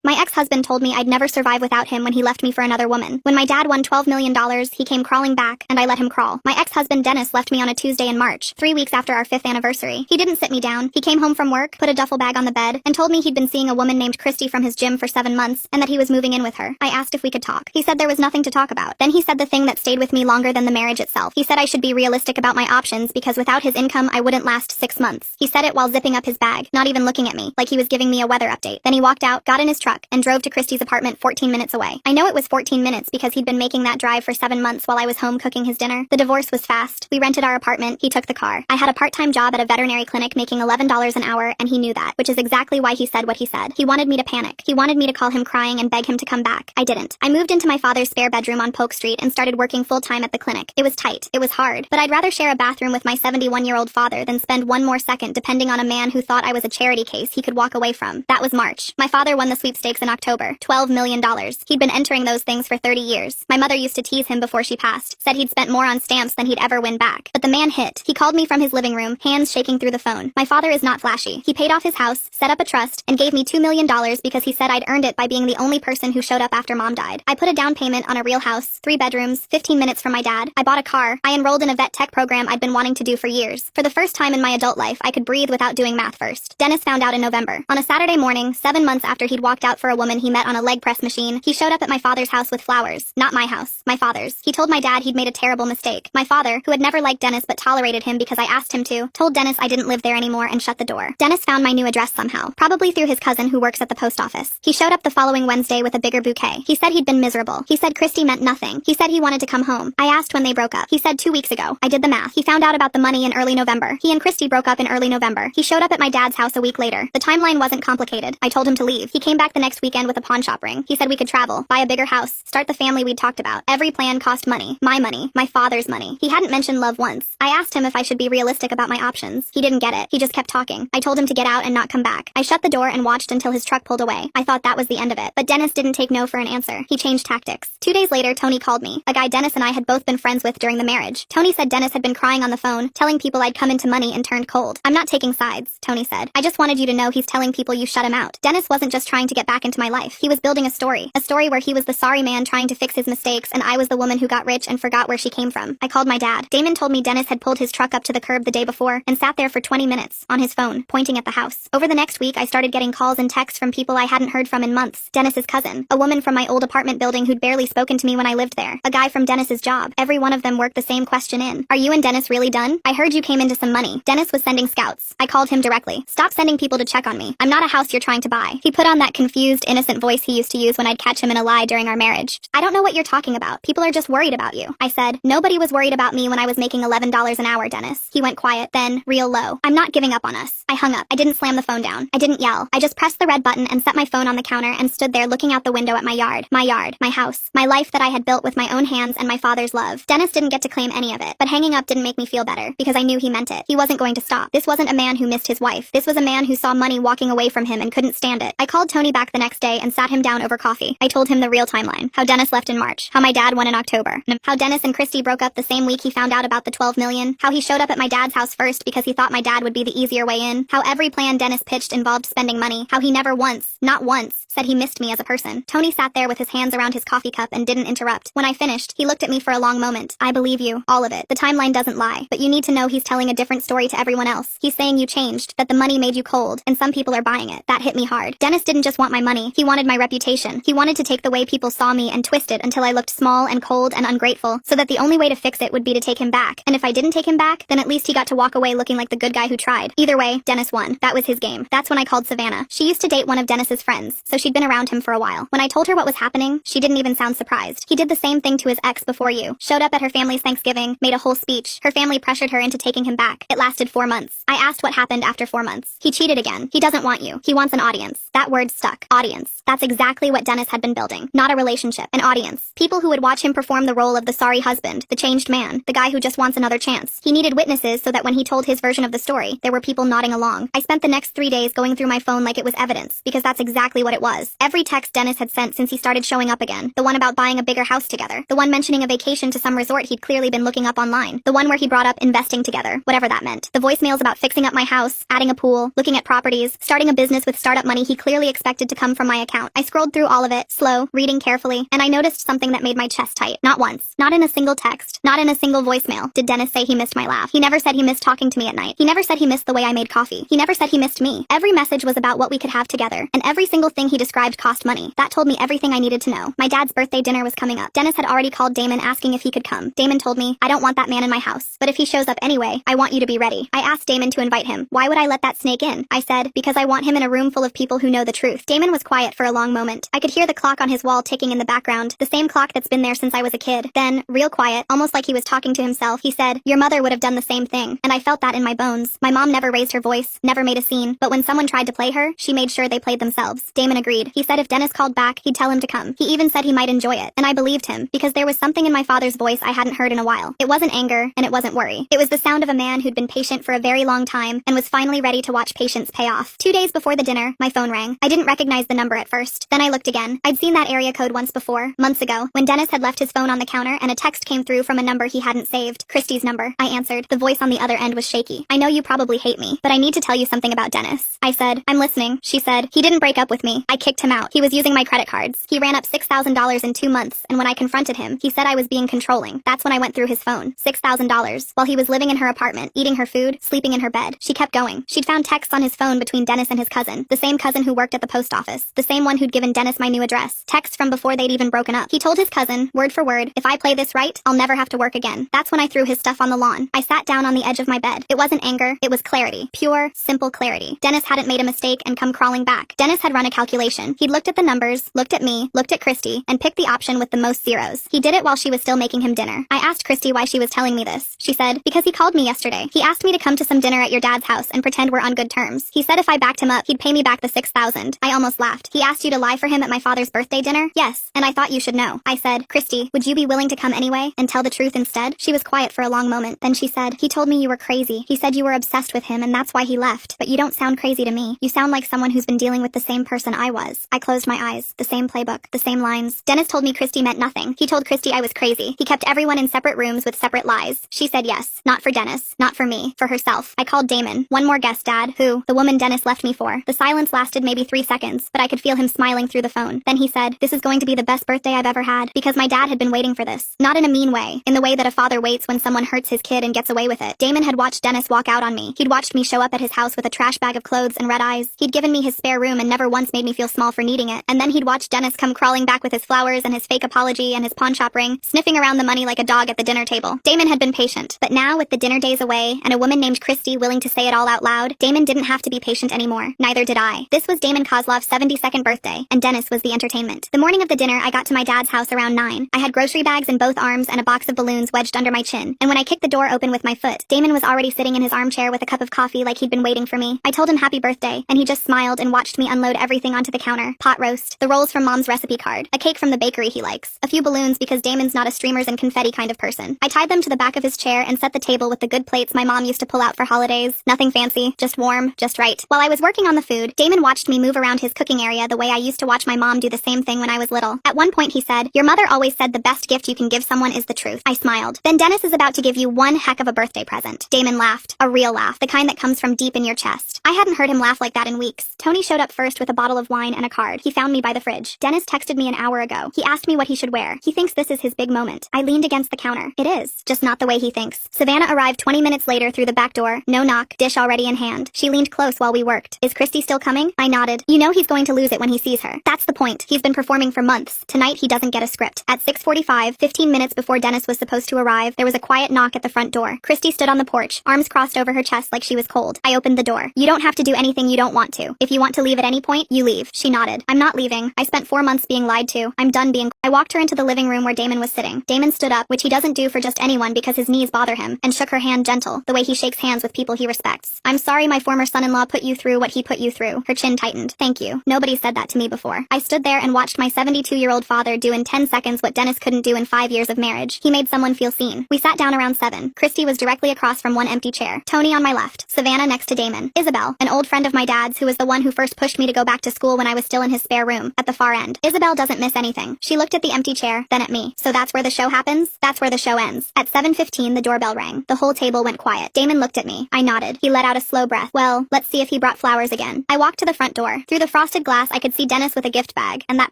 My ex-husband told me I'd never survive without him when he left me for another woman. When my dad won $12 million, he came crawling back, and I let him crawl. My ex-husband Dennis left me on a Tuesday in March, 3 weeks after our 5th anniversary. He didn't sit me down. He came home from work, put a duffel bag on the bed, and told me he'd been seeing a woman named Christy from his gym for 7 months, and that he was moving in with her. I asked if we could talk. He said there was nothing to talk about. Then he said the thing that stayed with me longer than the marriage itself. He said I should be realistic about my options because without his income, I wouldn't last 6 months. He said it while zipping up his bag, not even looking at me, like he was giving me a weather update. Then he walked out, got in his truck, and drove to Christy's apartment 14 minutes away. I know it was 14 minutes because he'd been making that drive for 7 months while I was home cooking his dinner. The divorce was fast. We rented our apartment, he took the car. I had a part-time job at a veterinary clinic making $11 an hour, and he knew that, which is exactly why he said what he said. He wanted me to panic. He wanted me to call him crying and beg him to come back. I didn't. I moved into my father's spare bedroom on Polk Street and started working full-time at the clinic. It was tight. It was hard. But I'd rather share a bathroom with my 71-year-old father than spend one more second depending on a man who thought I was a charity case he could walk away from. That was March. My father won the sweepstakes in October. $12 million. He'd been entering those things for 30 years. My mother used to tease him before she passed. Said he'd spent more on stamps than he'd ever win back. But the man hit. He called me from his living room, hands shaking through the phone. My father is not flashy. He paid off his house, set up a trust, and gave me $2 million because he said I'd earned it by being the only person who showed up after mom died. I put a down payment on a real house, 3 bedrooms, 15 minutes from my dad. I bought a car. I enrolled in a vet tech program I'd been wanting to do for years. For the first time in my adult life, I could breathe without doing math first. Dennis found out in November. On a Saturday morning, 7 months after he'd walked out for a woman he met on a leg press machine, he showed up at my father's house with flowers. Not my house, my father's. He told my dad he'd made a terrible mistake. My father, who had never liked Dennis but tolerated him because I asked him to, told Dennis I didn't live there anymore and shut the door. Dennis found my new address somehow, probably through his cousin who works at the post office. He showed up the following Wednesday with a bigger bouquet. He said he'd been miserable. He said Christy meant nothing. He said he wanted to come home. I asked when they broke up. He said 2 weeks ago. I did the math. He found out about the money in early November. He and Christy broke up in early November. He showed up at my dad's house a week later. The timeline wasn't complicated. I told him to leave. He came back the next weekend with a pawn shop ring. He said we could travel, buy a bigger house, start the family we'd talked about. Every plan cost money. My father's money. He hadn't mentioned love once. I asked him if I should be realistic about my options. He didn't get it. He just kept talking. I told him to get out and not come back. I shut the door and watched until his truck pulled away. I thought that was the end of it. But Dennis didn't take no for an answer. He changed tactics. 2 days later, Tony called me, a guy Dennis and I had both been friends with during the marriage. Tony said Dennis had been crying on the phone, telling people I'd come into money and turned cold. I'm not taking sides, Tony said. I just wanted you to know he's telling people you shut him out. Dennis wasn't just trying to get back into my life. He was building a story where he was the sorry man trying to fix his mistakes and I was the woman who got rich and forgot where she came from. I called my dad. Damon told me Dennis had pulled his truck up to the curb the day before and sat there for 20 minutes on his phone, pointing at the house. Over the next week, I started getting calls and texts from people I hadn't heard from in months. Dennis's cousin, a woman from my old apartment building who'd barely spoken to me when I lived there, a guy from Dennis's job. Every one of them worked the same question in. Are you and Dennis really done? I heard you came into some money. Dennis was sending scouts. I called him directly. Stop sending people to check on me. I'm not a house you're trying to buy. He put on that confused, innocent voice he used to use when I'd catch him in a lie during our marriage. I don't know what you're talking about. People are just worried about you. I said, nobody was worried about me when I was making $11 an hour, Dennis. He went quiet, then real low. I'm not giving up on us. I hung up. I didn't slam the phone down. I didn't yell. I just pressed the red button and set my phone on the counter and stood there looking out the window at my yard, my house, my life that I had built with my own hands and my father's love. Dennis didn't get to claim any of it, but hanging up didn't make me feel better because I knew he meant it. He wasn't going to stop. This wasn't a man who missed his wife. This was a man who saw money walking away from him and couldn't stand it. I called Tony back the next day and sat him down over coffee. I told him the real timeline. How Dennis left in March. How my dad won in October. How Dennis and Christy broke up the same week he found out about the $12 million. How he showed up at my dad's house first because he thought my dad would be the easier way in. How every plan Dennis pitched involved spending money. How he never once, not once, said he missed me as a person. Tony sat there with his hands around his coffee cup and didn't interrupt. When I finished, he looked at me for a long moment. I believe you. All of it. The timeline doesn't lie. But you need to know he's telling a different story to everyone else. He's saying you changed, that the money made you cold, and some people are buying it. That hit me hard. Dennis didn't just want my money. He wanted my reputation. He wanted to take the way people saw me and twist it until I looked small and cold and ungrateful, so that the only way to fix it would be to take him back. And if I didn't take him back, then at least he got to walk away looking like the good guy who tried. Either way, Dennis won. That was his game. That's when I called Savannah. She used to date one of Dennis's friends, so she'd been around him for a while. When I told her what was happening, she didn't even sound surprised. He did the same thing to his ex before you. Showed up at her family's Thanksgiving, made a whole speech. Her family pressured her into taking him back. It lasted 4 months. I asked what happened after 4 months. He cheated again. He doesn't want you. He wants an audience. That word stuck. Audience. That's exactly what Dennis had been building. Not a relationship. An audience. People who would watch him perform the role of the sorry husband, the changed man, the guy who just wants another chance. He needed witnesses so that when he told his version of the story, there were people nodding along. I spent the next 3 days going through my phone like it was evidence, because that's exactly what it was. Every text Dennis had sent since he started showing up again. The one about buying a bigger house together. The one mentioning a vacation to some resort he'd clearly been looking up online. The one where he brought up investing together, whatever that meant. The voicemails about fixing up my house, adding a pool, looking at properties, starting a business with startup money he clearly expected to to come from my account. I scrolled through all of it, slow, reading carefully, and I noticed something that made my chest tight. Not once, not in a single text, not in a single voicemail did Dennis say he missed my laugh. He never said he missed talking to me at night. He never said he missed the way I made coffee. He never said he missed me. Every message was about what we could have together, and every single thing he described cost money. That told me everything I needed to know. My dad's birthday dinner was coming up. Dennis had already called Damon asking if he could come. Damon told me, I don't want that man in my house, but if he shows up anyway, I want you to be ready. I asked Damon to invite him. Why would I let that snake in? I said, because I want him in a room full of people who know the truth. Damon was quiet for a long moment. I could hear the clock on his wall ticking in the background, the same clock that's been there since I was a kid. Then, real quiet, almost like he was talking to himself, he said, your mother would have done the same thing. And I felt that in my bones. My mom never raised her voice, never made a scene, but when someone tried to play her, she made sure they played themselves. Damon agreed. He said if Dennis called back, he'd tell him to come. He even said he might enjoy it, and I believed him, because there was something in my father's voice I hadn't heard in a while. It wasn't anger, and it wasn't worry. It was the sound of a man who'd been patient for a very long time, and was finally ready to watch patience pay off. 2 days before the dinner, my phone rang. I didn't recognize the number at first. Then I looked again. I'd seen that area code once before, months ago, when Dennis had left his phone on the counter and a text came through from a number he hadn't saved. Christy's number. I answered. The voice on the other end was shaky. I know you probably hate me, but I need to tell you something about Dennis. I said, I'm listening. She said, he didn't break up with me. I kicked him out. He was using my credit cards. He ran up $6,000 in 2 months, and when I confronted him, he said I was being controlling. That's when I went through his phone. $6,000. While he was living in her apartment, eating her food, sleeping in her bed. She kept going. She'd found texts on his phone between Dennis and his cousin, the same cousin who worked at the post office, the same one who'd given Dennis my new address. Texts from before they'd even broken up. He told his cousin, word for word, if I play this right, I'll never have to work again. That's when I threw his stuff on the lawn. I sat down on the edge of my bed. It wasn't anger, it was clarity. Pure, simple clarity. Dennis hadn't made a mistake and come crawling back. Dennis had run a calculation. He'd looked at the numbers, looked at me, looked at Christy, and picked the option with the most zeros. He did it while she was still making him dinner. I asked Christy why she was telling me this. She said, because he called me yesterday. He asked me to come to some dinner at your dad's house and pretend we're on good terms. He said if I backed him up, he'd pay me back the $6,000. I almost laughed. He asked you to lie for him at my father's birthday dinner? Yes, and I thought you should know. I said, Christy, would you be willing to come anyway and tell the truth instead? She was quiet for a long moment. Then she said, he told me you were crazy. He said you were obsessed with him and that's why he left. But you don't sound crazy to me. You sound like someone who's been dealing with the same person I was. I closed my eyes. The same playbook. The same lines. Dennis told me Christy meant nothing. He told Christy I was crazy. He kept everyone in separate rooms with separate lies. She said yes. Not for Dennis. Not for me. For herself. I called Damon. One more guess, Dad. Who? The woman Dennis left me for. The silence lasted maybe 3 seconds, but I could feel him smiling through the phone. Then he said, this is going to be the best birthday I've ever had, because my dad had been waiting for this. Not in a mean way. In the way that a father waits when someone hurts his kid and gets away with it. Damon had watched Dennis walk out on me. He'd watched me show up at his house with a trash bag of clothes and red eyes. He'd given me his spare room and never once made me feel small for needing it. And then he'd watched Dennis come crawling back with his flowers and his fake apology and his pawn shop ring, sniffing around the money like a dog at the dinner table. Damon had been patient. But now, with the dinner days away and a woman named Christy willing to say it all out loud, Damon didn't have to be patient anymore. Neither did I. This was Damon Kozlov's 72nd birthday, and Dennis was the entertainment. The morning of the dinner, I got to my dad's house around 9. I had grocery bags in both arms and a box of balloons wedged under my chin. And when I kicked the door open with my foot, Damon was already sitting in his armchair with a cup of coffee like he'd been waiting for me. I told him happy birthday, and he just smiled and watched me unload everything onto the counter. Pot roast, the rolls from Mom's recipe card, a cake from the bakery he likes, a few balloons because Damon's not a streamers and confetti kind of person. I tied them to the back of his chair and set the table with the good plates my mom used to pull out for holidays. Nothing fancy, just warm, just right. While I was working on the food, Damon watched me move around his cooking area the way I used to watch my mom do the same thing when I was little. At one point he said, your mother always said the best gift you can give someone is the truth. I smiled. Then Dennis is about to give you one heck of a birthday present. Damon laughed. A real laugh, the kind that comes from deep in your chest. I hadn't heard him laugh like that in weeks. Tony showed up first with a bottle of wine and a card. He found me by the fridge. Dennis texted me an hour ago. He asked me what he should wear. He thinks this is his big moment. I leaned against the counter. It is, just not the way he thinks. Savannah arrived 20 minutes later through the back door. No knock, dish already in hand. She leaned close while we worked. Is Christy still coming? I nodded. You know he's going to lose it when he sees her. That's the point. He's been performing for months. Tonight he doesn't get a script. At 6:45, 15 minutes before Dennis was supposed to arrive, there was a quiet knock at the front door. Christy stood on the porch, arms crossed over her chest like she was cold. I opened the door. You don't have to do anything you don't want to. If you want to leave at any point, you leave. She nodded. I'm not leaving. I spent 4 months being lied to. I'm done being. I walked her into the living room where Damon was sitting. Damon stood up, which he doesn't do for just anyone because his knees bother him, and shook her hand gentle, the way he shakes hands with people he respects. I'm sorry my former son-in-law put you through what he put you through. Her chin tightened. Thank you. Nobody said that to me before. I stood there and watched my 72-year-old father do in 10 seconds what Dennis couldn't do in 5 years of marriage. He made someone feel seen. We sat down around 7. Christy was directly across from one empty chair. Tony on my left. Savannah next to Damon. Isabel, an old friend of my dad's who was the one who first pushed me to go back to school when I was still in his spare room, at the far end. Isabel doesn't miss anything. She looked at the empty chair, then at me. So that's where the show happens? That's where the show ends. At 7:15 the doorbell rang. The whole table went quiet. Damon looked at me. I nodded. He let out a slow breath. Well, let's see if he brought flowers again. I walked to the front door. Through the frosted frosted glass, I could see Dennis with a gift bag, and that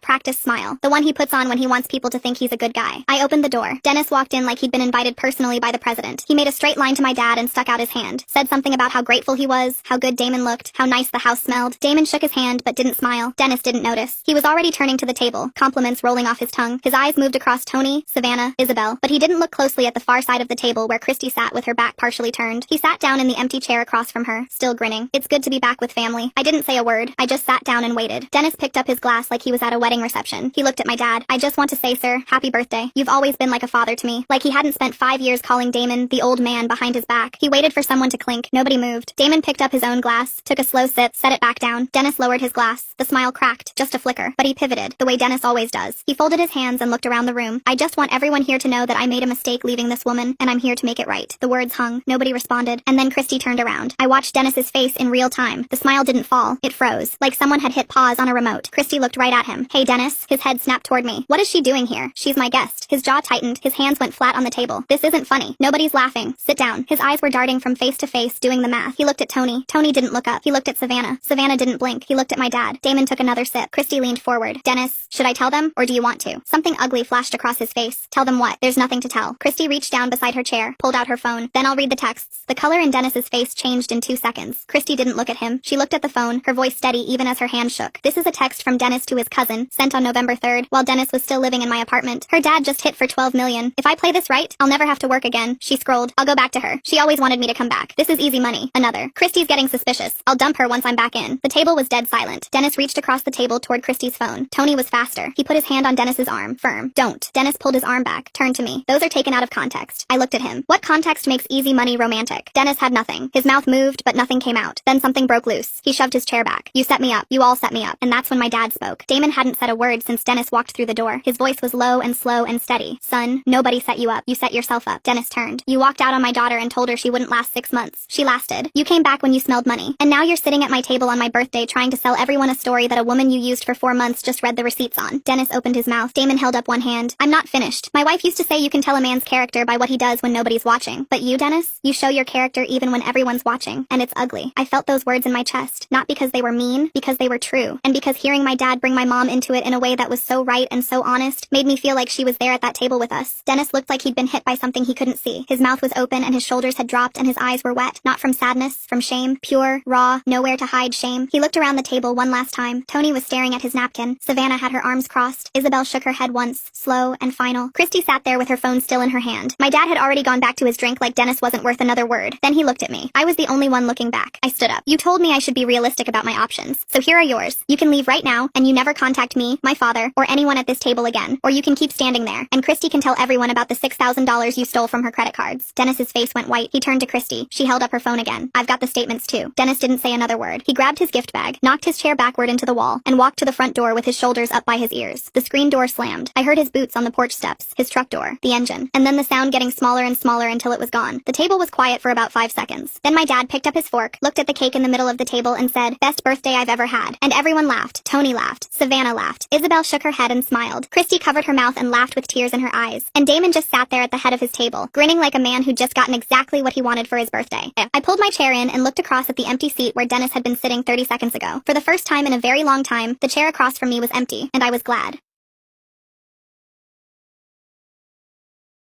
practiced smile, the one he puts on when he wants people to think he's a good guy. I opened the door. Dennis walked in like he'd been invited personally by the president. He made a straight line to my dad and stuck out his hand, said something about how grateful he was, how good Damon looked, how nice the house smelled. Damon shook his hand but didn't smile. Dennis didn't notice. He was already turning to the table, compliments rolling off his tongue. His eyes moved across Tony, Savannah, Isabel, but he didn't look closely at the far side of the table where Christy sat with her back partially turned. He sat down in the empty chair across from her, still grinning. It's good to be back with family. I didn't say a word. I just sat down and waited. Dennis picked up his glass like he was at a wedding reception. He looked at my dad. I just want to say, sir, happy birthday. You've always been like a father to me. Like he hadn't spent 5 years calling Damon the old man behind his back. He waited for someone to clink. Nobody moved. Damon picked up his own glass, took a slow sip, set it back down. Dennis lowered his glass. The smile cracked, just a flicker, but he pivoted, the way Dennis always does. He folded his hands and looked around the room. I just want everyone here to know that I made a mistake leaving this woman, and I'm here to make it right. The words hung. Nobody responded, and then Christy turned around. I watched Dennis's face in real time. The smile didn't fall. It froze, like someone had hit pause on a remote. Christy looked right at him. Hey, Dennis. His head snapped toward me. What is she doing here? She's my guest. His jaw tightened. His hands went flat on the table. This isn't funny. Nobody's laughing. Sit down. His eyes were darting from face to face, doing the math. He looked at Tony. Tony didn't look up. He looked at Savannah. Savannah didn't blink. He looked at my dad. Damon took another sip. Christy leaned forward. Dennis, should I tell them, or do you want to? Something ugly flashed across his face. Tell them what? There's nothing to tell. Christy reached down beside her chair, pulled out her phone. Then I'll read the texts. The color in Dennis's face changed in 2 seconds. Christy didn't look at him. She looked at the phone, her voice steady even as her hand shook. This is a text from Dennis to his cousin, sent on November 3rd, while Dennis was still living in my apartment. Her dad just hit for 12 million. If I play this right, I'll never have to work again. She scrolled. I'll go back to her. She always wanted me to come back. This is easy money. Another. Christy's getting suspicious. I'll dump her once I'm back in. The table was dead silent. Dennis reached across the table toward Christy's phone. Tony was faster. He put his hand on Dennis's arm. Firm. Don't. Dennis pulled his arm back, turned to me. Those are taken out of context. I looked at him. What context makes easy money romantic? Dennis had nothing. His mouth moved, but nothing came out. Then something broke loose. He shoved his chair back. You set me up. You all set me up. And that's when my dad spoke. Damon hadn't said a word since Dennis walked through the door. His voice was low and slow and steady. Son, nobody set you up. You set yourself up. Dennis turned. You walked out on my daughter and told her she wouldn't last 6 months. She lasted. You came back when you smelled money. And now you're sitting at my table on my birthday trying to sell everyone a story that a woman you used for 4 months just read the receipts on. Dennis opened his mouth. Damon held up one hand. I'm not finished. My wife used to say you can tell a man's character by what he does when nobody's watching. But you, Dennis, you show your character even when everyone's watching. And it's ugly. I felt those words in my chest. Not because they were mean, because they were true. And because hearing my dad bring my mom into it in a way that was so right and so honest made me feel like she was there at that table with us. Dennis looked like he'd been hit by something he couldn't see. His mouth was open and his shoulders had dropped and his eyes were wet. Not from sadness, from shame. Pure, raw, nowhere to hide shame. He looked around the table one last time. Tony was staring at his napkin. Savannah had her arms crossed. Isabel shook her head once, slow and final. Christy sat there with her phone still in her hand. My dad had already gone back to his drink like Dennis wasn't worth another word. Then he looked at me. I was the only one looking back. I stood up. You told me I should be realistic about my options. So here are yours. You can leave right now, and you never contact me, my father, or anyone at this table again. Or you can keep standing there, and Christy can tell everyone about the $6,000 you stole from her credit cards. Dennis's face went white. He turned to Christy. She held up her phone again. I've got the statements too. Dennis didn't say another word. He grabbed his gift bag, knocked his chair backward into the wall, and walked to the front door with his shoulders up by his ears. The screen door slammed. I heard his boots on the porch steps, his truck door, the engine, and then the sound getting smaller and smaller until it was gone. The table was quiet for about 5 seconds. Then my dad picked up his fork, looked at the cake in the middle of the table and said, "Best birthday I've ever had." And everyone laughed. Tony laughed. Savannah laughed. Isabel shook her head and smiled. Christy covered her mouth and laughed with tears in her eyes. And Damon just sat there at the head of his table, grinning like a man who'd just gotten exactly what he wanted for his birthday. I pulled my chair in and looked across at the empty seat where Dennis had been sitting 30 seconds ago. For the first time in a very long time, the chair across from me was empty, and I was glad.